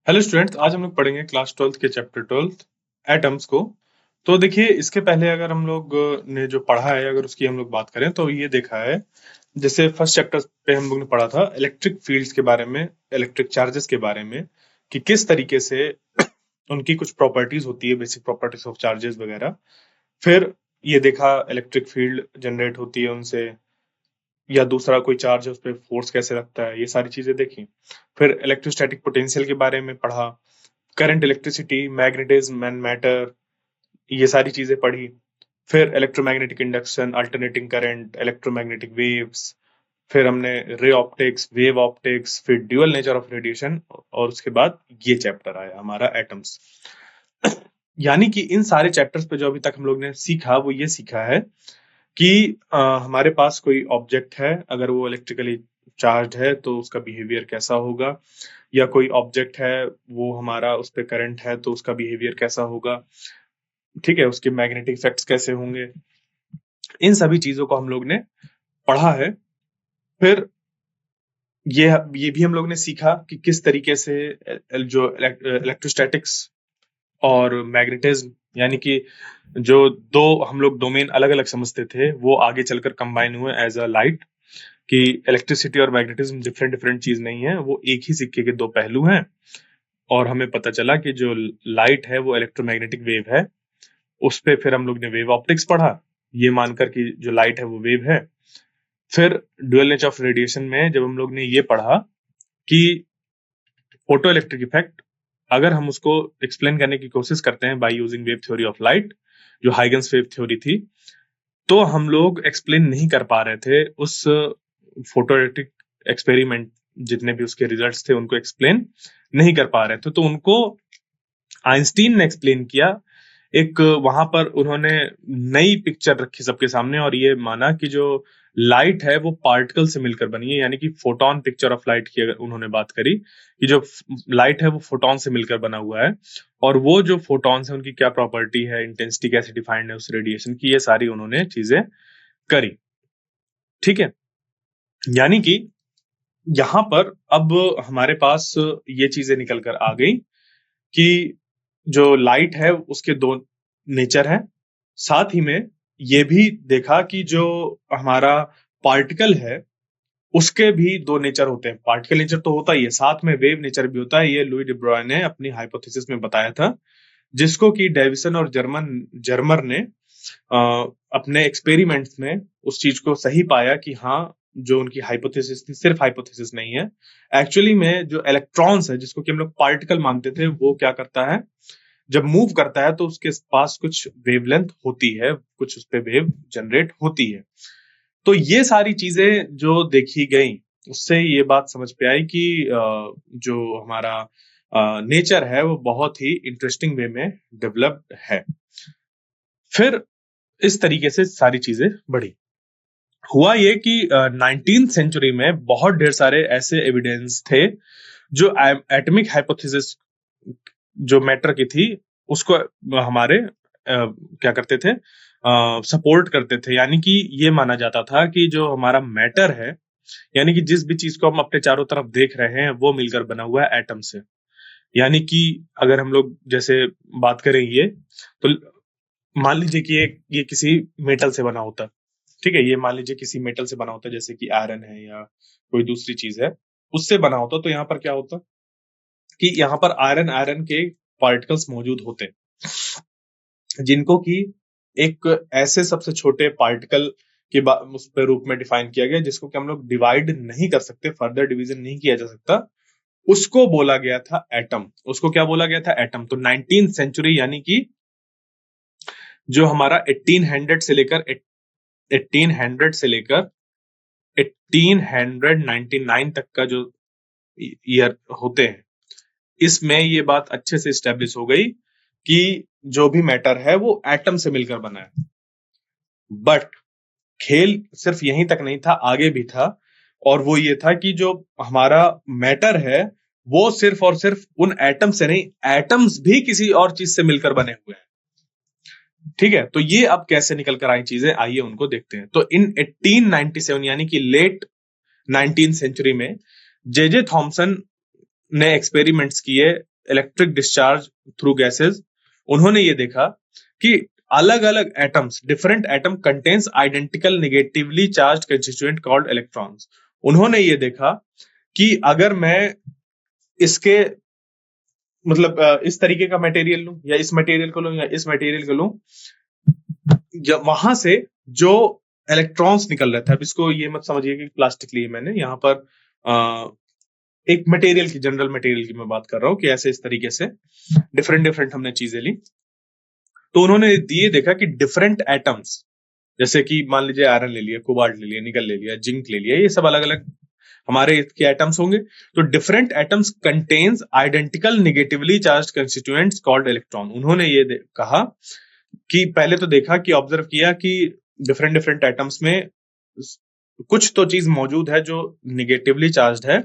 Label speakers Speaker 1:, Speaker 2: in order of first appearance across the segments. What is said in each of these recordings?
Speaker 1: Hello students, आज हम लोग पढ़ेंगे क्लास 12th के चैप्टर 12th एटम्स को। तो देखिए, इसके पहले अगर हम लोग ने जो पढ़ा है, अगर उसकी हम लोग बात करें तो ये देखा है। जैसे फर्स्ट चैप्टर पे हम लोग ने पढ़ा था इलेक्ट्रिक फील्ड्स के बारे में, इलेक्ट्रिक चार्जेस के बारे में, कि किस तरीके से उनकी कुछ प्रॉपर्टीज होती है, बेसिक प्रॉपर्टीज ऑफ चार्जेस वगैरह। फिर ये देखा इलेक्ट्रिक फील्ड जनरेट होती है उनसे, या दूसरा कोई चार्ज है उस पर फोर्स कैसे लगता है, ये सारी चीजें देखी। फिर इलेक्ट्रोस्टैटिक पोटेंशियल के बारे में पढ़ा, current, electricity, magnetism and matter, ये सारी चीजें पढ़ी। फिर electromagnetic induction, alternating current, electromagnetic waves, फिर हमने रे ऑप्टिक्स, वेव ऑप्टिक्स, फिर ड्यूअल नेचर ऑफ रेडिएशन, और उसके बाद ये चैप्टर आया हमारा एटम्स। यानी कि इन सारे चैप्टर्स पे जो अभी तक हम लोग ने सीखा वो ये सीखा है कि हमारे पास कोई ऑब्जेक्ट है, अगर वो इलेक्ट्रिकली चार्ज है तो उसका बिहेवियर कैसा होगा, या कोई ऑब्जेक्ट है वो हमारा उस पर करंट है तो उसका बिहेवियर कैसा होगा, ठीक है, उसके मैग्नेटिक इफेक्ट्स कैसे होंगे। इन सभी चीजों को हम लोग ने पढ़ा है। फिर ये भी हम लोग ने सीखा कि किस तरीके से जो इलेक्ट्रोस्टैटिक्स और मैग्नेटिज्म, यानी कि जो दो हम लोग डोमेन अलग अलग समझते थे वो आगे चलकर कंबाइन हुए एज अ लाइट, कि इलेक्ट्रिसिटी और मैग्नेटिज्म डिफरेंट डिफरेंट चीज नहीं है, वो एक ही सिक्के के दो पहलू हैं। और हमें पता चला कि जो लाइट है वो इलेक्ट्रोमैग्नेटिक वेव है। उस पे फिर हम लोग ने वेव ऑप्टिक्स पढ़ा, ये मानकर कि जो लाइट है वो वेव है। फिर ड्यूअल नेचर ऑफ रेडिएशन में जब हम लोग ने ये पढ़ा कि फोटो इलेक्ट्रिक इफेक्ट, अगर हम उसको एक्सप्लेन करने की कोशिश करते हैं by using wave theory of light, जो हाइगन्स वेव थ्योरी थी, तो हम लोग एक्सप्लेन नहीं कर पा रहे थे उस फोटो इलेक्ट्रिक एक्सपेरिमेंट, जितने भी उसके रिजल्ट्स थे उनको एक्सप्लेन नहीं कर पा रहे थे। तो उनको आइंस्टीन ने एक्सप्लेन किया। एक वहां पर उन्होंने नई पिक्चर रखी सबके सामने और ये माना कि जो लाइट है वो पार्टिकल से मिलकर बनी है, यानी कि फोटोन पिक्चर ऑफ लाइट की अगर उन्होंने बात करी कि जो लाइट है वो फोटोन से मिलकर बना हुआ है, और वो जो फोटॉन्स है उनकी क्या प्रॉपर्टी है, इंटेंसिटी कैसे डिफाइंड है उस रेडिएशन की, ये सारी उन्होंने चीजें करी। ठीक है, यानी कि यहां पर अब हमारे पास ये चीजें निकल कर आ गई कि जो लाइट है उसके दो नेचर हैं। साथ ही में ये भी देखा कि जो हमारा पार्टिकल है उसके भी दो नेचर होते हैं। पार्टिकल नेचर तो होता ही है, साथ में वेव नेचर भी होता है। ये लुई डी ब्रॉय ने अपनी हाइपोथेसिस में बताया था, जिसको कि डेविसन और जर्मर ने अपने एक्सपेरिमेंट्स में उस चीज को सही पाया कि हाँ, जो उनकी हाइपोथेसिस थी सिर्फ हाइपोथेसिस नहीं है। एक्चुअली में जो इलेक्ट्रॉन्स है, जिसको कि हम लोग पार्टिकल मानते थे, वो क्या करता है, जब मूव करता है तो उसके पास कुछ वेवलेंथ होती है, कुछ उस पे वेव जनरेट होती है। तो ये सारी चीजें जो देखी गई, उससे ये बात समझ पे आई कि जो हमारा नेचर है वो बहुत ही इंटरेस्टिंग वे में डेवलप्ड है। फिर इस तरीके से सारी चीजें बढ़ी। हुआ ये कि 19th सेंचुरी में बहुत ढेर सारे ऐसे एविडेंस थे जो एटॉमिक हाइपोथेसिस जो मैटर की थी उसको हमारे क्या करते थे, सपोर्ट करते थे। यानी कि ये माना जाता था कि जो हमारा मैटर है, यानी कि जिस भी चीज को हम अपने चारों तरफ देख रहे हैं, वो मिलकर बना हुआ है एटम से। यानी कि अगर हम लोग जैसे बात करें ये, तो मान लीजिए कि ये किसी मेटल से बना होता है। ठीक है, ये मान लीजिए किसी मेटल से बना होता है, जैसे कि आयरन है या कोई दूसरी चीज है, उससे बना होता। तो यहाँ पर क्या होता कि यहाँ पर आयरन आयरन के पार्टिकल्स मौजूद होते, जिनको कि एक ऐसे सबसे छोटे पार्टिकल के उस पे रूप में डिफाइन किया गया, जिसको कि हम लोग डिवाइड नहीं कर सकते, फर्दर डिवीजन नहीं किया जा सकता, उसको बोला गया था एटम। उसको क्या बोला गया था? एटम। तो 19th सेंचुरी, यानी कि जो हमारा 1800 से लेकर 1899 तक का जो ईयर होते हैं, इसमें ये बात अच्छे से स्टेब्लिश हो गई कि जो भी मैटर है वो एटम से मिलकर बना है। बट खेल सिर्फ यहीं तक नहीं था, आगे भी था। और वो ये था कि जो हमारा मैटर है वो सिर्फ और सिर्फ उन एटम से नहीं, एटम्स भी किसी और चीज से मिलकर बने हुए हैं। ठीक है, तो ये अब कैसे निकल कर आई चीजें, आइए उनको देखते हैं। तो इन 1897 यानी कि लेट 19th सेंचुरी में जे जे थॉमसन ने एक्सपेरिमेंट्स किए इलेक्ट्रिक डिस्चार्ज थ्रू गैसेस, उन्होंने ये देखा कि अलग अलग atoms, different atom contains identical negatively charge constituent called electrons. उन्होंने ये देखा कि अगर मैं इसके मतलब इस तरीके का मटेरियल लूं या इस मटेरियल को लूं या इस मटेरियल को लूं, वहां से जो इलेक्ट्रॉन्स निकल रहे थे, अब इसको ये मत समझिए कि प्लास्टिक लिए मैंने यहाँ पर एक मटेरियल की, जनरल मटेरियल की मैं बात कर रहा हूं कि ऐसे इस तरीके से डिफरेंट डिफरेंट हमने चीजें ली। तो उन्होंने ये देखा कि डिफरेंट एटम्स, जैसे कि मान लीजिए आयरन ले लिया, कोबाल्ट ले लिया, निकल ले लिया, जिंक ले लिया, ये सब अलग अलग हमारे इसके एटम्स होंगे। तो different atoms contains identical negatively charge constituents called electron. उन्होंने ये कहा कि पहले तो देखा कि ऑब्जर्व किया कि डिफरेंट डिफरेंट एटम्स में कुछ तो चीज मौजूद है जो निगेटिवली चार्ज है,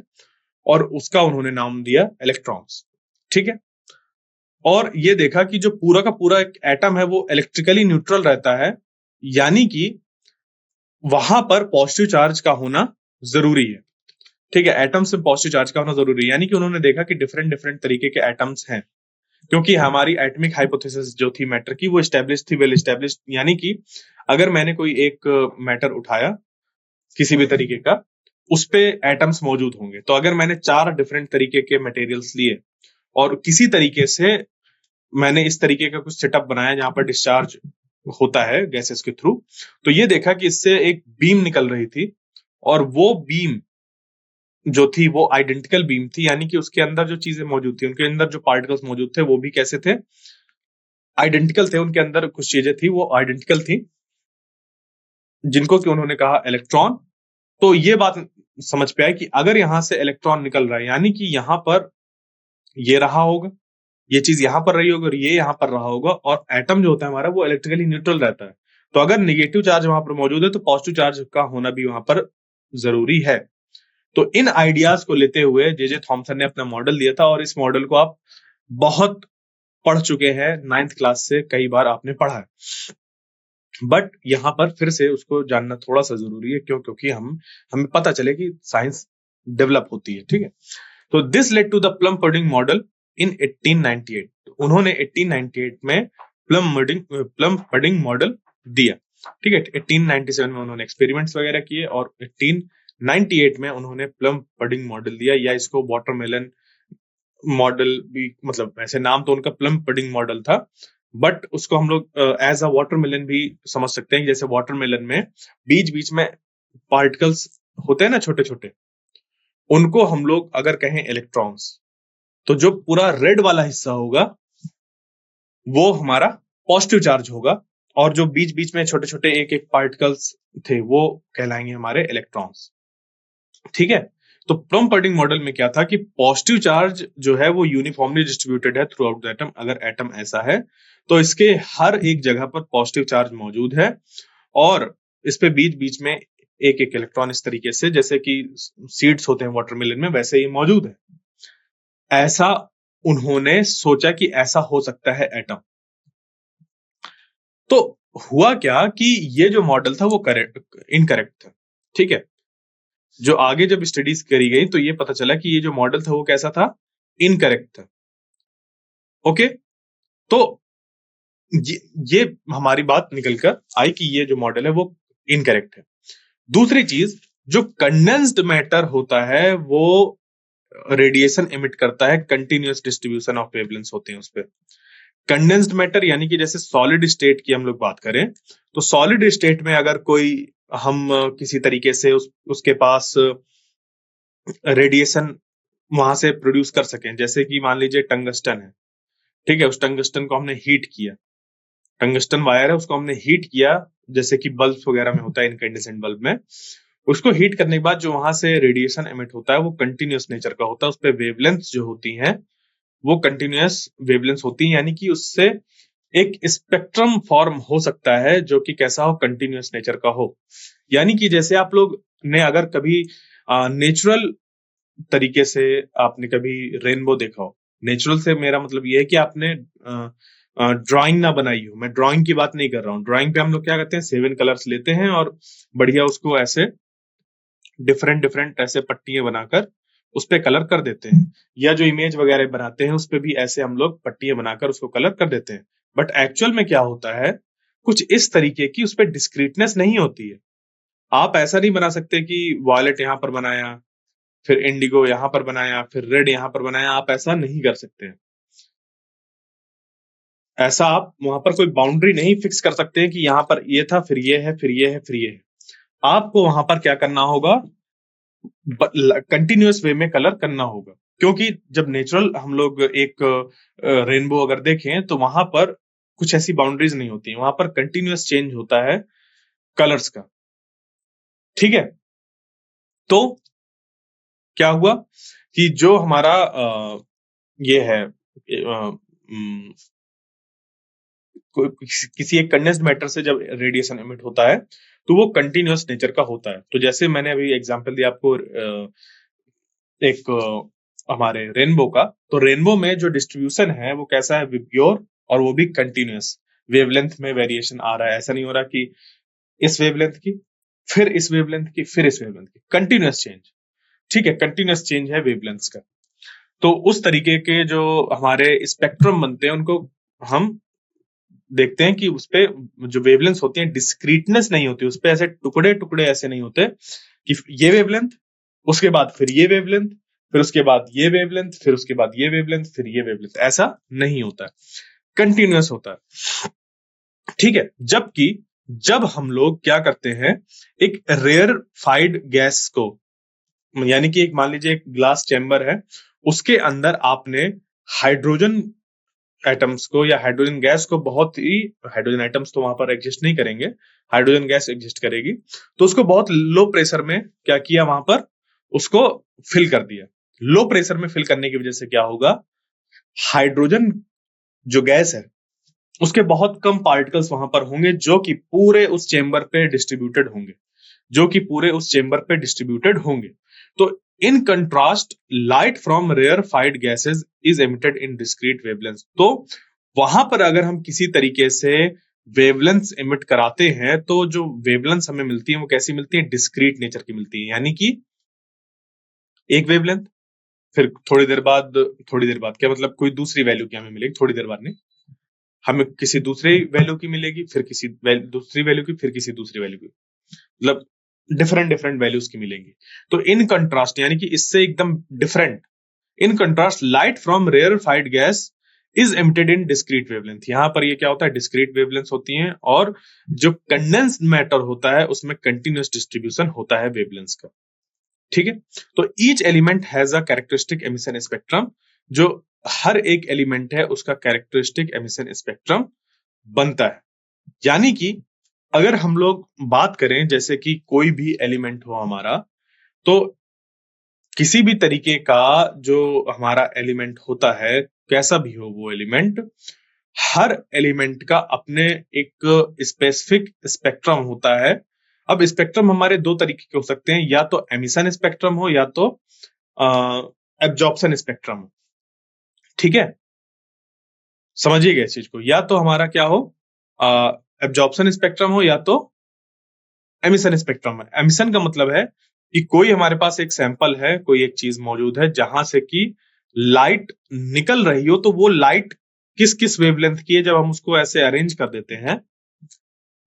Speaker 1: और उसका उन्होंने नाम दिया इलेक्ट्रॉन्स। ठीक है। और ये देखा कि जो पूरा का पूरा एक एटम है वो इलेक्ट्रिकली न्यूट्रल रहता है, यानी कि वहां पर पॉजिटिव चार्ज का होना जरूरी है। ठीक है, एटम्स में पॉजिटिव चार्ज का होना जरूरी है, यानी कि उन्होंने देखा कि डिफरेंट डिफरेंट तरीके के एटम्स हैं, क्योंकि हमारी एटॉमिक हाइपोथेसिस जो थी मैटर की वो एस्टेब्लिश थी, वेल एस्टेब्लिश, यानी कि अगर मैंने कोई एक मैटर उठाया किसी भी तरीके का, उस पे एटम्स मौजूद होंगे। तो अगर मैंने 4 डिफरेंट तरीके के मटेरियल्स लिए और किसी तरीके से मैंने इस तरीके का कुछ सेटअप बनाया जहां पर डिस्चार्ज होता है गैसेस के थ्रू, तो ये देखा कि इससे एक बीम निकल रही थी, और वो बीम जो थी वो आइडेंटिकल बीम थी, यानी कि उसके अंदर जो चीजें मौजूद थी, उनके अंदर जो पार्टिकल्स मौजूद थे वो भी कैसे थे, आइडेंटिकल थे। उनके अंदर कुछ चीजें थी वो आइडेंटिकल थी, जिनको कि उन्होंने कहा इलेक्ट्रॉन। तो ये बात समझ पे आई कि अगर यहां से इलेक्ट्रॉन निकल रहा है, यानी कि यहां पर ये रहा होगा, ये चीज यहां पर रही होगी और ये यहां पर रहा होगा, और एटम जो होता है हमारा वो इलेक्ट्रिकली न्यूट्रल रहता है। तो अगर नेगेटिव चार्ज वहां पर मौजूद है तो पॉजिटिव चार्ज का होना भी वहां पर जरूरी है। तो इन आइडियाज को लेते हुए जे थॉमसन ने अपना मॉडल दिया था, और इस मॉडल को आप बहुत पढ़ चुके हैं, 9th क्लास से कई बार आपने पढ़ा है, बट यहां पर फिर से उसको जानना थोड़ा सा जरूरी है। क्यों? क्योंकि हमें पता चले कि साइंस डेवलप होती है। ठीक है। तो this led to the plum pudding model in 1898। उन्होंने 1898 में प्लम पुडिंग मॉडल दिया। ठीक है। 1897 में उन्होंने एक्सपेरिमेंट्स वगैरह किए, और 1898 में उन्होंने प्लम पुडिंग मॉडल दिया, या इसको वाटरमेलन मॉडल भी, मतलब ऐसे नाम तो उनका प्लम पुडिंग मॉडल था, बट उसको हम लोग एज अ वाटरमेलन भी समझ सकते हैं। जैसे वाटरमेलन में बीच बीच में पार्टिकल्स होते हैं ना, छोटे छोटे, उनको हम लोग अगर कहें इलेक्ट्रॉन्स, तो जो पूरा रेड वाला हिस्सा होगा वो हमारा पॉजिटिव चार्ज होगा, और जो बीच बीच में छोटे छोटे एक एक पार्टिकल्स थे वो कहलाएंगे हमारे इलेक्ट्रॉन्स। ठीक है। तो प्लम पुडिंग मॉडल में क्या था कि पॉजिटिव चार्ज जो है वो यूनिफॉर्मली डिस्ट्रीब्यूटेड है थ्रू आउट द एटम। अगर एटम ऐसा है तो इसके हर एक जगह पर पॉजिटिव चार्ज मौजूद है, और इस पे बीच बीच में एक एक इलेक्ट्रॉन इस तरीके से, जैसे कि सीड्स होते हैं वाटरमेलन में, वैसे ही मौजूद है। ऐसा उन्होंने सोचा कि ऐसा हो सकता है एटम। तो हुआ क्या कि ये जो मॉडल था वो इनकरेक्ट था। ठीक है। जो आगे जब स्टडीज करी गई तो ये पता चला कि ये जो मॉडल था वो कैसा था, इनकरेक्ट था। ओके। तो ये हमारी बात निकलकर आई कि ये जो मॉडल है वो इनकरेक्ट है। दूसरी चीज, जो कंडेंस्ड मैटर होता है वो रेडिएशन एमिट करता है, कंटिन्यूअस डिस्ट्रीब्यूशन ऑफ वेवलेंथ होते हैं उस पर। कंडेंस्ड मैटर यानी कि जैसे सॉलिड स्टेट की हम लोग बात करें, तो सॉलिड स्टेट में अगर कोई हम किसी तरीके से उसके पास रेडिएशन वहां से प्रोड्यूस कर सकें, जैसे कि मान लीजिए टंगस्टन है। ठीक है। उस टंगस्टन को हमने हीट किया, टंगस्टन वायर है उसको हमने हीट किया, जैसे कि बल्ब वगैरह में होता है, इनकैंडेसेंट बल्ब में। उसको हीट करने के बाद जो वहां से रेडिएशन एमिट होता है वो कंटिन्यूअस नेचर का होता है। उस पर वेवलेंथ जो होती है वो कंटिन्यूअस वेवलेंथ होती है, यानी कि उससे एक स्पेक्ट्रम फॉर्म हो सकता है जो कि कैसा हो, कंटिन्यूअस नेचर का हो। यानी कि जैसे आप लोग ने अगर कभी नेचुरल तरीके से आपने कभी रेनबो देखा हो, नेचुरल से मेरा मतलब ये है कि आपने ड्राइंग ना बनाई हो, मैं ड्राइंग की बात नहीं कर रहा हूँ। ड्राइंग पे हम लोग क्या करते हैं, 7 कलर्स लेते हैं और बढ़िया उसको ऐसे डिफरेंट डिफरेंट ऐसे पट्टियां बनाकर उस पे कलर कर देते हैं, या जो इमेज वगैरह बनाते हैं उस पे भी ऐसे हम लोग पट्टियां बनाकर उसको कलर कर देते हैं। बट एक्चुअल में क्या होता है, कुछ इस तरीके की उस पे डिस्क्रीटनेस नहीं होती है। आप ऐसा नहीं बना सकते कि वॉयलेट यहां पर बनाया, फिर इंडिगो यहां पर बनाया, फिर रेड यहां पर बनाया, आप ऐसा नहीं कर सकते हैं। ऐसा आप वहां पर कोई बाउंड्री नहीं फिक्स कर सकते हैं कि यहां पर ये था, फिर ये है, फिर ये है, फिर ये है। आपको वहां पर क्या करना होगा, कंटिन्यूअस वे में कलर करना होगा। क्योंकि जब नेचुरल हम लोग एक रेनबो अगर देखें तो वहां पर कुछ ऐसी बाउंड्रीज नहीं होती, वहां पर कंटिन्यूअस चेंज होता है कलर्स का। ठीक है, तो क्या हुआ कि जो हमारा ये है किसी एक कंडेंस्ड मैटर से जब रेडिएशन एमिट होता है तो वो कंटिन्यूअस नेचर का होता है। तो जैसे मैंने अभी एग्जांपल दिया आपको एक हमारे रेनबो का, तो रेनबो में जो डिस्ट्रीब्यूशन है वो कैसा है, विब्योर, और वो भी कंटिन्यूअस वेवलेंथ में वेरिएशन आ रहा है। ऐसा नहीं हो रहा कि इस वेवलेंथ की, फिर इस वेवलेंथ की, फिर इस वेवलेंथ की, कंटिन्यूअस चेंज। ठीक है, कंटिन्यूअस चेंज है वेवलेंथ का। तो उस तरीके के जो हमारे स्पेक्ट्रम बनते हैं उनको हम देखते हैं कि उसपे जो वेवलेंथ होती है डिस्क्रीटनेस नहीं होती, उसपे ऐसे टुकड़े टुकड़े ऐसे नहीं होते कि ये वेवलेंथ, उसके बाद फिर ये वेवलेंथ, फिर उसके बाद ये वेवलेंथ, फिर उसके बाद ये वेवलेंथ, फिर ये वेवलेंथ, ऐसा नहीं होता है, कंटिन्यूअस होता है। ठीक है, जबकि जब हम लोग क्या करते हैं, एक रेयरफाइड गैस को, यानी कि एक मान लीजिए एक ग्लास चैम्बर है, उसके अंदर आपने हाइड्रोजन एटम्स को या हाइड्रोजन गैस को, बहुत ही, हाइड्रोजन एटम्स तो वहां पर एग्जिस्ट नहीं करेंगे, हाइड्रोजन गैस एग्जिस्ट करेगी, तो उसको बहुत लो प्रेशर में क्या किया, वहां पर उसको फिल कर दिया। लो प्रेशर में फिल करने की वजह से क्या होगा, हाइड्रोजन जो गैस है उसके बहुत कम पार्टिकल्स वहां पर होंगे जो कि पूरे उस चेंबर पे डिस्ट्रीब्यूटेड होंगे, जो कि पूरे उस चेंबर पे डिस्ट्रीब्यूटेड होंगे। तो in contrast light from rarefied gases is emitted in discrete wavelength. तो वहां पर अगर हम किसी तरीके से वेवलेंथ एमिट कराते हैं तो जो वेवलेंथ हमें मिलती है वो कैसी मिलती है, डिस्क्रीट नेचर की मिलती है। यानी कि एक वेवलेंथ, फिर थोड़ी देर बाद क्या मतलब कोई दूसरी वैल्यू की हमें मिलेगी, थोड़ी देर बाद नहीं, हमें किसी दूसरे वैल्यू की मिलेगी, फिर किसी दूसरी वैल्यू की, फिर किसी दूसरी वैल्यू की, मतलब डिफरेंट डिफरेंट वैल्यूज की मिलेंगी। तो इन कंट्रास्ट, यानी कि इससे एकदम different, in contrast light from rarefied gas is emitted in discrete wavelength. यहां पर ये क्या होता है, डिस्क्रीट वेवलेंथ होती हैं, और जो कंडेंस्ड मैटर होता है उसमें कंटिन्यूअस डिस्ट्रीब्यूशन होता है वेवलेंथ का। ठीक है, तो each element has a characteristic emission spectrum, जो हर एक एलिमेंट है उसका कैरेक्टरिस्टिक एमिशन स्पेक्ट्रम बनता है। यानी कि अगर हम लोग बात करें जैसे कि कोई भी एलिमेंट हो हमारा, तो किसी भी तरीके का जो हमारा एलिमेंट होता है, कैसा भी हो वो एलिमेंट, हर एलिमेंट का अपने एक स्पेसिफिक स्पेक्ट्रम होता है। अब स्पेक्ट्रम हमारे दो तरीके के हो सकते हैं, या तो एमिशन स्पेक्ट्रम हो या तो एब्जॉर्प्शन स्पेक्ट्रम हो। ठीक है, समझिएगा इस चीज को, या तो हमारा क्या हो, एब्जॉर्प्शन स्पेक्ट्रम हो या तो एमिशन स्पेक्ट्रम है। एमिशन का मतलब है कि कोई हमारे पास एक सैंपल है, कोई एक चीज मौजूद है जहां से कि लाइट निकल रही हो, तो वो लाइट किस किस वेवलेंथ की है, जब हम उसको ऐसे अरेंज कर देते हैं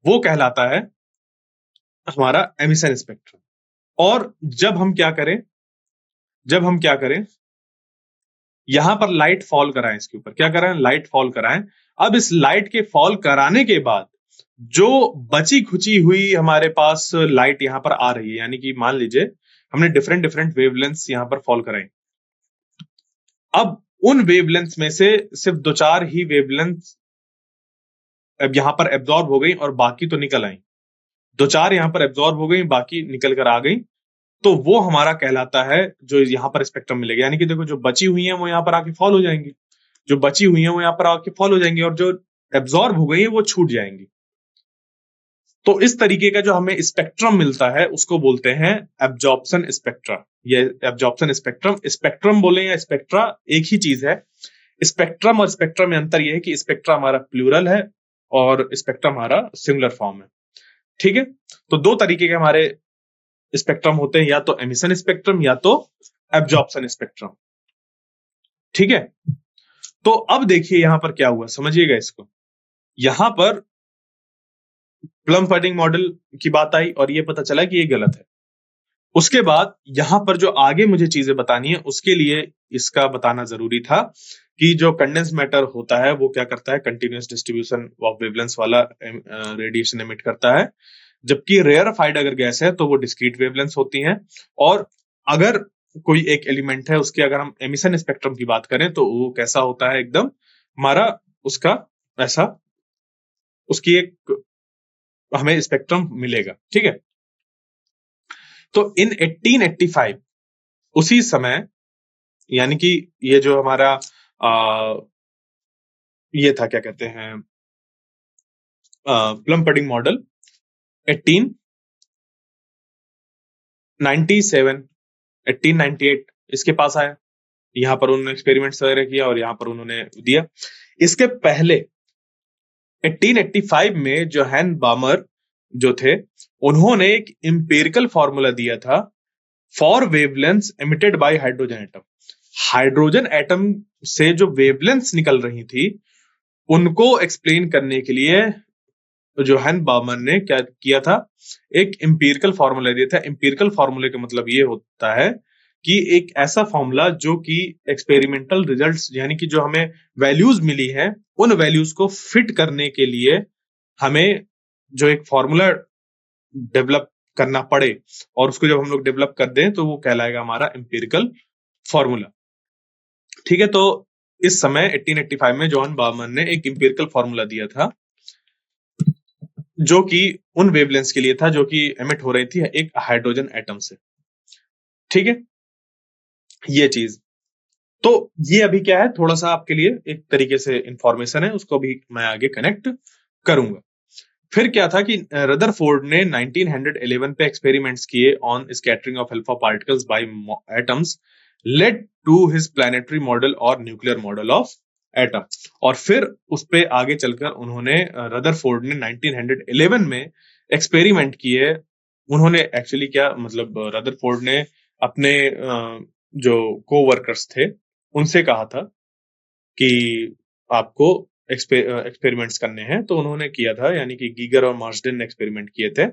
Speaker 1: वो कहलाता है हमारा एमिशन स्पेक्ट्रम। और जब हम क्या करें, यहां पर लाइट फॉल कराएं, इसके ऊपर क्या कराएं, लाइट फॉल कराएं। अब इस लाइट के फॉल कराने के बाद जो बची खुची हुई हमारे पास लाइट यहां पर आ रही है, यानी कि मान लीजिए हमने डिफरेंट डिफरेंट वेवलेंथ्स यहां पर फॉल कराई, अब उन वेवलेंथ्स में से सिर्फ दो चार ही वेवलेंथ अब यहां पर एब्जॉर्ब हो गई और बाकी तो निकल आई, दो चार यहां पर एब्जॉर्ब हो गई, बाकी निकल कर आ गई, तो वो हमारा कहलाता है जो यहां पर स्पेक्ट्रम मिलेगा। यानी कि देखो जो बची हुई है वो यहां पर आके फॉल हो जाएंगी, जो बची हुई है वो यहां पर आके फॉल हो जाएंगी, और जो एब्जॉर्ब हो गई है वो छूट जाएंगी। तो इस तरीके का जो हमें स्पेक्ट्रम मिलता है उसको बोलते हैं एब्जॉर्प्शन स्पेक्ट्रा। ये एब्जॉर्प्शन स्पेक्ट्रम, स्पेक्ट्रम बोले या स्पेक्ट्रा एक ही चीज है। स्पेक्ट्रम और स्पेक्ट्रम में अंतर यह है कि स्पेक्ट्रा हमारा प्लूरल है और स्पेक्ट्रम हमारा सिंगुलर फॉर्म है। ठीक है, तो दो तरीके के हमारे स्पेक्ट्रम होते हैं, या तो एमिशन स्पेक्ट्रम या तो एब्जॉर्प्शन स्पेक्ट्रम। ठीक है, तो अब देखिए यहां पर क्या हुआ, समझिएगा इसको। यहां पर प्लम फडिंग मॉडल की बात आई और ये पता चला कि ये गलत है। उसके बाद यहां पर जो आगे मुझे चीजें बतानी है उसके लिए इसका बताना जरूरी था कि जो कंडेंस मैटर होता है वो क्या करता है, कंटिन्यूअस डिस्ट्रीब्यूशन ऑफ वेवलेंथ वाला रेडिएशन एमिट करता है, जबकि रेयरफाइड अगर गैस है तो वो डिस्क्रीट वेवलेंथ होती हैं। और अगर कोई एक एलिमेंट है उसके अगर हम एमिशन स्पेक्ट्रम की बात करें तो वो कैसा होता है, एकदम हमारा उसका ऐसा उसकी एक हमें स्पेक्ट्रम मिलेगा। ठीक है, तो इन 1885 उसी समय, यानी कि ये जो हमारा ये था क्या कहते हैं प्लम फडिंग मॉडल 1897 1898 इसके पास आया। यहां पर उन्होंने एक्सपेरिमेंट्स वगैरह किया और यहां पर उन्होंने दिया। इसके पहले 1885 में जोहान बामर जो थे उन्होंने एक इंपेरिकल फॉर्मूला दिया था for wavelengths emitted by hydrogen atom. Hydrogen atom से जो वेवलेंथ्स निकल रही थी उनको एक्सप्लेन करने के लिए जोहान बामर ने क्या किया था, एक इंपेरिकल फॉर्मूला दिया था। इंपेरिकल फॉर्मूले का मतलब ये होता है कि एक ऐसा फॉर्मूला जो कि एक्सपेरिमेंटल रिजल्ट्स यानी कि जो हमें वैल्यूज मिली है उन वैल्यूज को फिट करने के लिए हमें जो एक फॉर्मूला डेवलप करना पड़े, और उसको जब हम लोग डेवलप कर दें तो वो कहलाएगा हमारा इंपेरिकल फॉर्मूला। ठीक है, तो इस समय 1885 में जॉन बामन ने एक इंपेरिकल फॉर्मूला दिया था जो कि उन वेवलेंथ्स के लिए था जो कि एमिट हो रही थी एक हाइड्रोजन एटम से। ठीक है, ये चीज तो ये अभी क्या है, थोड़ा सा आपके लिए एक तरीके से इंफॉर्मेशन है, उसको भी मैं आगे कनेक्ट करूंगा। फिर क्या था कि रदरफोर्ड ने 1911 पे एक्सपेरिमेंट्स किए on scattering of alpha particles by atoms led to his planetary model और न्यूक्लियर मॉडल ऑफ एटम। और फिर उस पे आगे चलकर उन्होंने रदरफोर्ड ने 1911 में एक्सपेरिमेंट किए। उन्होंने एक्चुअली क्या मतलब रदरफोर्ड ने अपने जो को-वर्कर्स थे उनसे कहा था कि आपको एक्सपेरिमेंट्स करने हैं, तो उन्होंने किया था, यानी कि गीगर और मार्सडेन ने एक्सपेरिमेंट किए थे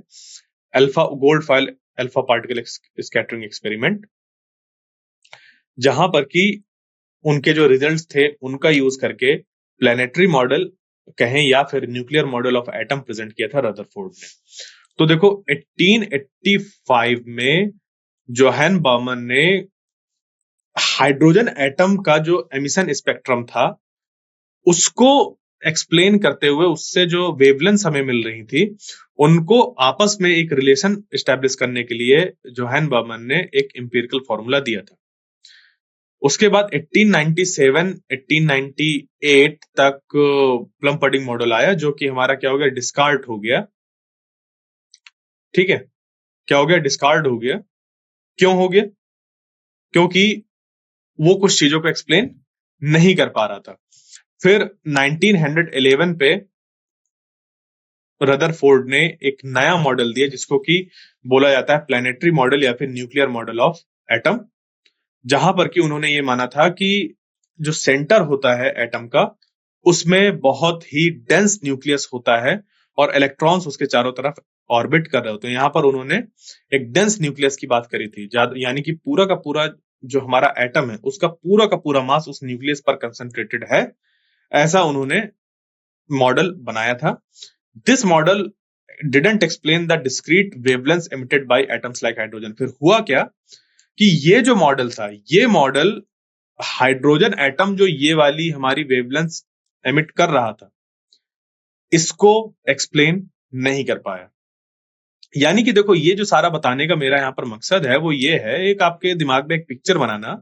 Speaker 1: alpha gold file alpha particle scattering experiment, जहां पर कि उनके जो रिजल्ट्स थे उनका यूज करके प्लैनेटरी मॉडल कहें या फिर nuclear model of atom present किया था रदरफोर्ड ने। तो देखो 1885 में जोहान बामन ने हाइड्रोजन एटम का जो एमिशन स्पेक्ट्रम था उसको एक्सप्लेन करते हुए उससे जो वेवलेंथ हमें मिल रही थी उनको आपस में एक रिलेशन एस्टेब्लिश करने के लिए जोहान बामन ने एक इंपेरिकल फॉर्मूला दिया था। उसके बाद 1897 1898 तक प्लम फडिंग मॉडल आया जो कि हमारा क्या हो गया, डिस्कार्ड हो गया। ठीक है, क्या हो गया, डिस्कार्ड हो गया। क्यों हो गया? क्योंकि वो कुछ चीजों को एक्सप्लेन नहीं कर पा रहा था। फिर 1911 पे रदरफोर्ड ने एक नया मॉडल दिया जिसको कि बोला जाता है प्लैनेटरी मॉडल या फिर न्यूक्लियर मॉडल ऑफ एटम, जहां पर कि उन्होंने ये माना था कि जो सेंटर होता है एटम का उसमें बहुत ही डेंस न्यूक्लियस होता है और इलेक्ट्रॉन्स उसके चारों तरफ ऑर्बिट कर रहे होते हैं। यहाँ पर उन्होंने एक डेंस न्यूक्लियस की बात करी थी, यानी कि पूरा का पूरा जो हमारा एटम है उसका पूरा मास उस न्यूक्लियस पर कंसंट्रेटेड है, ऐसा उन्होंने मॉडल बनाया था। This model didn't explain the discrete wavelengths emitted by atoms like hydrogen. फिर हुआ क्या कि ये जो मॉडल था ये मॉडल हाइड्रोजन एटम जो ये वाली हमारी वेवलेंथ एमिट कर रहा था इसको एक्सप्लेन नहीं कर पाया। यानी कि देखो ये जो सारा बताने का मेरा यहाँ पर मकसद है वो ये है, एक आपके दिमाग में एक पिक्चर बनाना,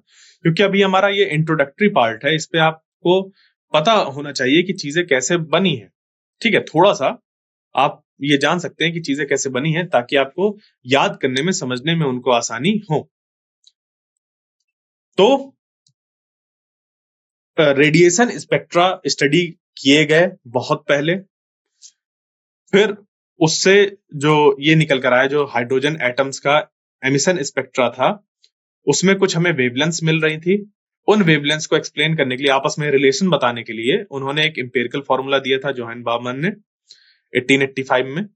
Speaker 1: क्योंकि अभी हमारा ये इंट्रोडक्टरी पार्ट है, इस पे आपको पता होना चाहिए कि चीजें कैसे बनी है। ठीक है, थोड़ा सा आप ये जान सकते हैं कि चीजें कैसे बनी है ताकि आपको याद करने में समझने में उनको आसानी हो। तो रेडिएशन स्पेक्ट्रा स्टडी किए गए बहुत पहले, फिर उससे जो ये निकल कर आया जो हाइड्रोजन एटम्स का एमिशन स्पेक्ट्रा था उसमें कुछ हमें वेवलेंथ्स मिल रही थी। उन वेवलेंथ्स को एक्सप्लेन करने के लिए, आपस में रिलेशन बताने के लिए, उन्होंने एक एम्पिरिकल फॉर्मूला दिया था जोहान बाउमैन ने 1885 में।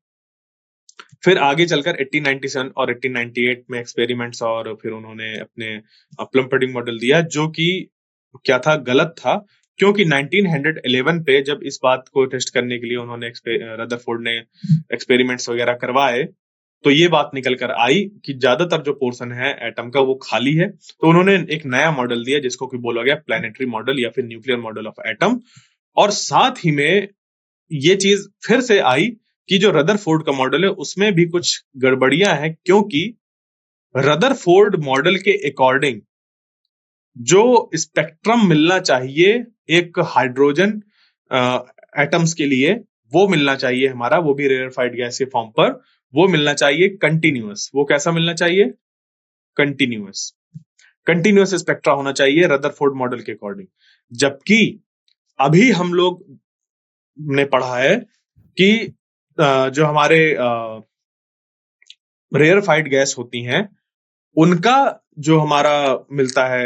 Speaker 1: फिर आगे चलकर 1897 और 1898 में एक्सपेरिमेंट्स, और फिर उन्होंने अपने प्लम-पुडिंग मॉडल दिया, जो कि क्या था, गलत था। क्योंकि 1911 पे जब इस बात को टेस्ट करने के लिए उन्होंने रदरफोर्ड ने एक्सपेरिमेंट्स वगैरह करवाए, तो ये बात निकल कर आई कि ज्यादातर जो पोर्शन है एटम का वो खाली है। तो उन्होंने एक नया मॉडल दिया जिसको कि बोला गया प्लैनेटरी मॉडल या फिर न्यूक्लियर मॉडल ऑफ एटम। और साथ ही में ये चीज फिर से आई कि जो रदरफोर्ड का मॉडल है उसमें भी कुछ गड़बड़ियां हैं, क्योंकि रदरफोर्ड मॉडल के अकॉर्डिंग जो स्पेक्ट्रम मिलना चाहिए एक हाइड्रोजन एटम्स के लिए, वो मिलना चाहिए हमारा, वो भी रेयरफाइड गैस के फॉर्म पर, वो मिलना चाहिए कंटिन्यूअस। वो कैसा मिलना चाहिए? कंटिन्यूअस। कंटिन्यूअस स्पेक्ट्रा होना चाहिए रदरफोर्ड मॉडल के अकॉर्डिंग। जबकि अभी हम लोग ने पढ़ा है कि जो हमारे रेयरफाइड गैस होती हैं उनका जो हमारा मिलता है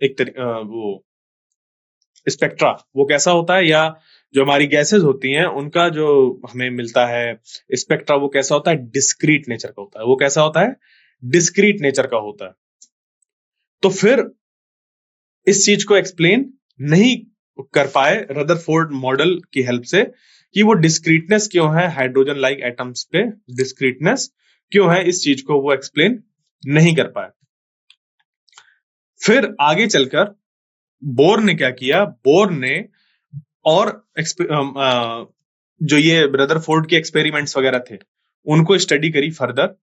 Speaker 1: एक वो स्पेक्ट्रा, वो कैसा होता है, या जो हमारी गैसेस होती हैं उनका जो हमें मिलता है स्पेक्ट्रा, वो कैसा होता है? डिस्क्रीट नेचर का होता है। वो कैसा होता है? डिस्क्रीट नेचर का होता है। तो फिर इस चीज को एक्सप्लेन नहीं कर पाए रदरफोर्ड मॉडल की हेल्प से कि वो डिस्क्रीटनेस क्यों है हाइड्रोजन लाइक एटम्स पे, डिस्क्रीटनेस क्यों है, इस चीज को वो एक्सप्लेन नहीं कर पाए। फिर आगे चलकर बोर ने क्या किया? बोर ने और जो ये रदरफोर्ड के एक्सपेरिमेंट्स वगैरह थे उनको स्टडी करी फर्दर,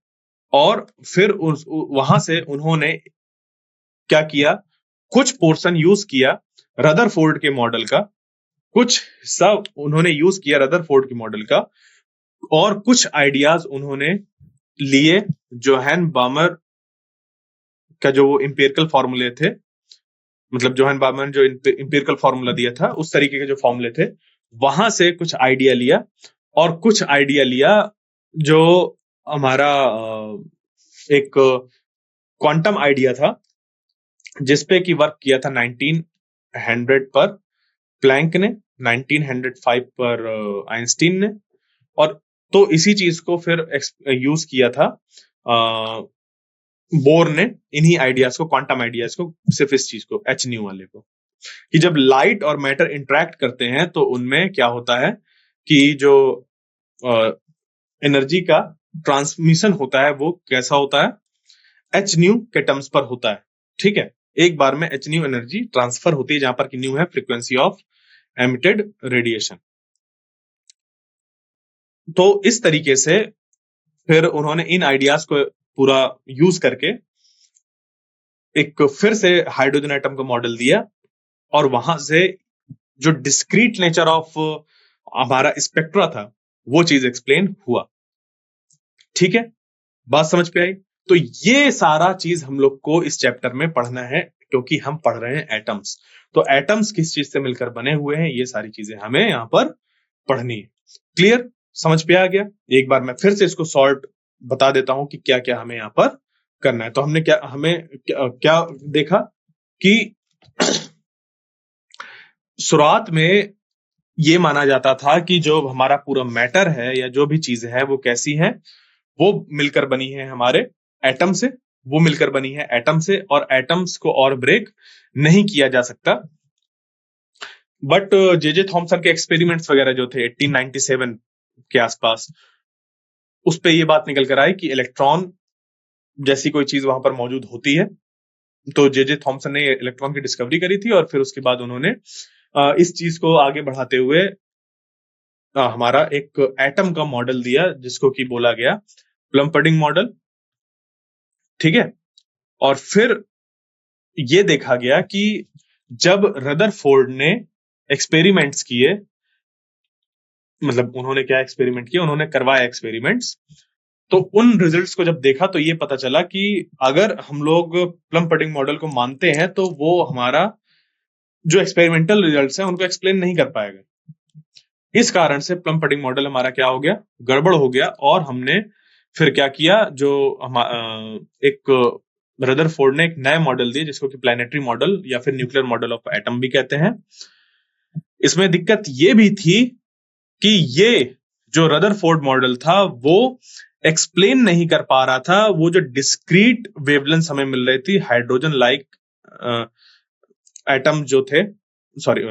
Speaker 1: और फिर वहां से उन्होंने क्या किया, कुछ पोर्शन यूज किया रदरफोर्ड के मॉडल का, कुछ सब उन्होंने यूज किया रदरफोर्ड के मॉडल का, और कुछ आइडियाज उन्होंने लिए जोहान बाउमर का जो वो इंपिरिकल फॉर्मूले थे, मतलब जोहान बाउमर जो इंपिरिकल फॉर्मूला दिया था उस तरीके के जो फॉर्मूले थे, वहां से कुछ आइडिया लिया, और कुछ आइडिया लिया जो हमारा एक क्वांटम आइडिया था जिसपे की वर्क किया था 1900 पर प्लैंक ने, 1905 पर आइंस्टीन ने, और तो इसी चीज को फिर यूज किया था बोर ने, इन्हीं आइडियाज को, क्वांटम आइडियाज को, सिर्फ इस चीज को, एच न्यू वाले को, कि जब लाइट और मैटर इंटरेक्ट करते हैं तो उनमें क्या होता है कि जो एनर्जी का ट्रांसमिशन होता है वो कैसा होता है? एच न्यू के टर्म्स पर होता है। ठीक है, एक बार में एच न्यू एनर्जी ट्रांसफर होती है, जहां पर कि न्यू है फ्रीक्वेंसी ऑफ एमिटेड रेडिएशन। तो इस तरीके से फिर उन्होंने इन आइडियाज को पूरा यूज करके एक फिर से हाइड्रोजन एटम का मॉडल दिया, और वहां से जो डिस्क्रीट नेचर ऑफ हमारा स्पेक्ट्रा था वो चीज एक्सप्लेन हुआ। ठीक है, बात समझ पे आई? तो ये सारा चीज हम लोग को इस चैप्टर में पढ़ना है, क्योंकि हम पढ़ रहे हैं एटम्स। तो एटम्स किस चीज से मिलकर बने हुए हैं, ये सारी चीजें हमें यहाँ पर पढ़नी है। क्लियर? समझ पे आ गया? एक बार मैं फिर से इसको सॉल्ट बता देता हूं कि क्या क्या हमें यहाँ पर करना है। तो हमने क्या देखा कि शुरुआत में ये माना जाता था कि जो हमारा पूरा मैटर है या जो भी चीज है वो कैसी है, वो मिलकर बनी है हमारे एटम से, वो मिलकर बनी है एटम से, और एटम्स को और ब्रेक नहीं किया जा सकता। बट जे थॉमसन के एक्सपेरिमेंट्स वगैरह जो थे 1897 के आसपास, उस पे ये बात निकल कर आई कि इलेक्ट्रॉन जैसी कोई चीज वहां पर मौजूद होती है। तो जे थॉमसन ने इलेक्ट्रॉन की डिस्कवरी करी थी, और फिर उसके बाद उन्होंने इस चीज को आगे बढ़ाते हुए हमारा एक एटम का मॉडल दिया जिसको कि बोला गया प्लम-पुडिंग मॉडल। ठीक है, और फिर ये देखा गया कि जब रदरफोर्ड ने एक्सपेरिमेंट्स किए, मतलब उन्होंने क्या एक्सपेरिमेंट किए, उन्होंने करवाया एक्सपेरिमेंट्स, तो उन रिजल्ट्स को जब देखा तो ये पता चला कि अगर हम लोग प्लम-पुडिंग मॉडल को मानते हैं तो वो हमारा जो एक्सपेरिमेंटल रिजल्ट्स हैं उनको एक्सप्लेन नहीं कर पाएगा। इस कारण से प्लम-पुडिंग मॉडल हमारा क्या हो गया? गड़बड़ हो गया। और हमने फिर क्या किया, जो एक रदरफोर्ड ने एक नया मॉडल दिया जिसको कि प्लैनेटरी मॉडल या फिर न्यूक्लियर मॉडल ऑफ एटम भी कहते हैं। इसमें दिक्कत ये भी थी कि ये जो रदरफोर्ड मॉडल था वो एक्सप्लेन नहीं कर पा रहा था वो जो डिस्क्रीट वेवलेंथ हमें मिल रही थी हाइड्रोजन लाइक एटम जो थे, सॉरी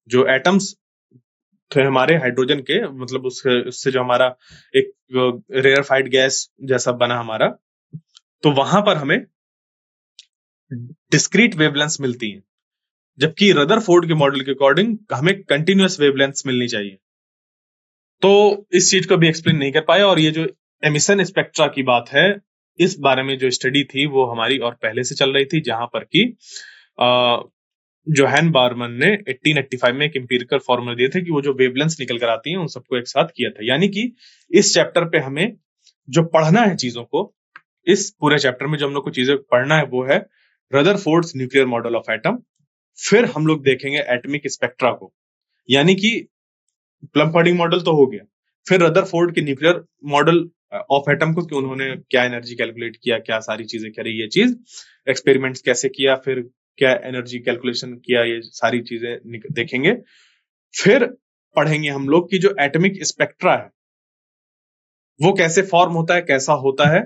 Speaker 1: जो एटम्स थे हमारे हाइड्रोजन के, मतलब उससे जो हमारा एक रेयरफाइड गैस जैसा बना हमारा, तो वहां पर हमें डिस्क्रीट वेवलेंथ्स मिलती हैं, जबकि रदरफोर्ड के मॉडल के अकॉर्डिंग हमें कंटिन्यूअस वेवलेंथ्स मिलनी चाहिए। तो इस चीज को भी एक्सप्लेन नहीं कर पाया। और ये जो एमिशन स्पेक्ट्रा की बात है, इस बारे में जो स्टडी थी वो हमारी और पहले से चल रही थी, जहां पर कि जोहान बारमन ने 1885 में एक एम्पिरिकल फॉर्मूला दिए थे कि वो जो वेवलेंथ्स निकल कर आती हैं उन सबको एक साथ किया था। यानी कि इस चैप्टर पे हमें जो पढ़ना है चीजों को, इस पूरे चैप्टर में जो हम लोग को चीजें पढ़ना है वो है Rutherford's nuclear model of atom. फिर हम लोग देखेंगे एटॉमिक स्पेक्ट्रा को, यानी कि प्लम-फर्डिंग मॉडल तो हो गया, फिर रदरफोर्ड के न्यूक्लियर मॉडल ऑफ एटम को कि उन्होंने क्या एनर्जी कैलकुलेट किया, क्या सारी चीजें करी, ये चीज एक्सपेरिमेंट्स कैसे किया, फिर क्या एनर्जी कैलकुलेशन किया, ये सारी चीजें देखेंगे। फिर पढ़ेंगे हम लोग कि जो एटॉमिक स्पेक्ट्रा है वो कैसे फॉर्म होता है, कैसा होता है।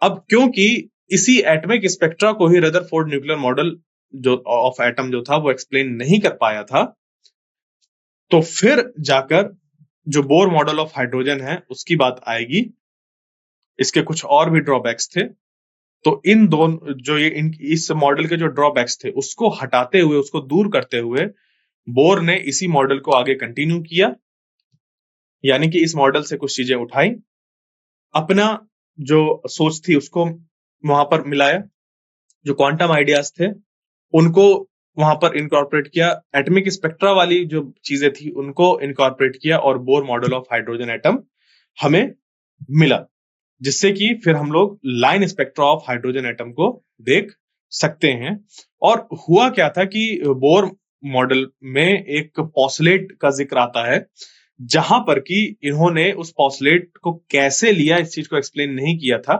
Speaker 1: अब क्योंकि इसी एटॉमिक स्पेक्ट्रा को ही रदरफोर्ड न्यूक्लियर मॉडल जो ऑफ एटम जो था वो एक्सप्लेन नहीं कर पाया था, तो फिर जाकर जो बोर मॉडल ऑफ हाइड्रोजन है उसकी बात आएगी। इसके कुछ और भी ड्रॉबैक्स थे, तो इन दोनों जो ये इस मॉडल के जो ड्रॉबैक्स थे उसको हटाते हुए, उसको दूर करते हुए बोर ने इसी मॉडल को आगे कंटिन्यू किया, यानी कि इस मॉडल से कुछ चीजें उठाई, अपना जो सोच थी उसको वहां पर मिलाया, जो क्वांटम आइडियाज थे उनको वहां पर इनकॉर्पोरेट किया, एटॉमिक स्पेक्ट्रा वाली जो चीजें थी उनको इनकॉर्पोरेट किया, और Bohr model of hydrogen atom हमें मिला, जिससे कि फिर हम लोग line spectra of hydrogen atom को देख सकते हैं। और हुआ क्या था कि बोर मॉडल में एक पॉस्लेट का जिक्र आता है, जहां पर कि इन्होंने उस पॉस्लेट को कैसे लिया इस चीज को एक्सप्लेन नहीं किया था,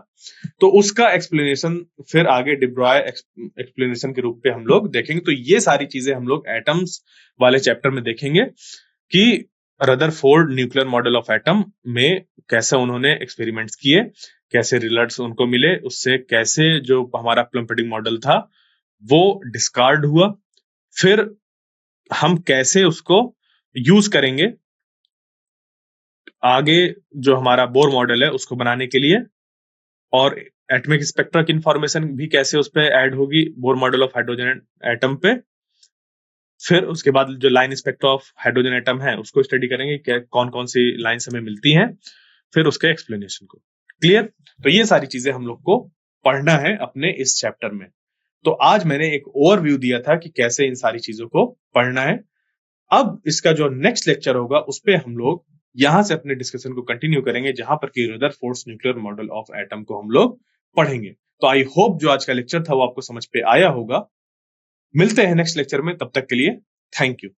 Speaker 1: तो उसका एक्सप्लेनेशन फिर आगे डिब्रॉय एक्सप्लेनेशन के रूप में हम लोग देखेंगे। तो ये सारी चीजें हम लोग एटम्स वाले चैप्टर में देखेंगे कि Rutherford nuclear model of atom में कैसे उन्होंने एक्सपेरिमेंट्स किए, कैसे रिजल्ट्स उनको मिले, उससे कैसे जो हमारा प्लम-फर्डिंग मॉडल था वो डिस्कार्ड हुआ, फिर हम कैसे उसको यूज करेंगे आगे जो हमारा बोर मॉडल है उसको बनाने के लिए, और एटॉमिक स्पेक्ट्रा की इंफॉर्मेशन भी कैसे उस पर ऐड होगी Bohr model of hydrogen atom पे। फिर उसके बाद जो line spectra of hydrogen atom है उसको स्टडी करेंगे, क्या कौन कौन सी लाइन्स हमें मिलती हैं, फिर उसके एक्सप्लेनेशन को। क्लियर? तो ये सारी चीजें हम लोग को पढ़ना है अपने इस चैप्टर में। तो आज मैंने एक ओवरव्यू दिया था कि कैसे इन सारी चीजों को पढ़ना है। अब इसका जो नेक्स्ट लेक्चर होगा उस पे हम लोग यहां से अपने डिस्कशन को कंटिन्यू करेंगे, जहां पर कि Rutherford's nuclear model of atom को हम लोग पढ़ेंगे। तो आई होप जो आज का लेक्चर था वो आपको समझ पे आया होगा। मिलते हैं नेक्स्ट लेक्चर में, तब तक के लिए थैंक यू।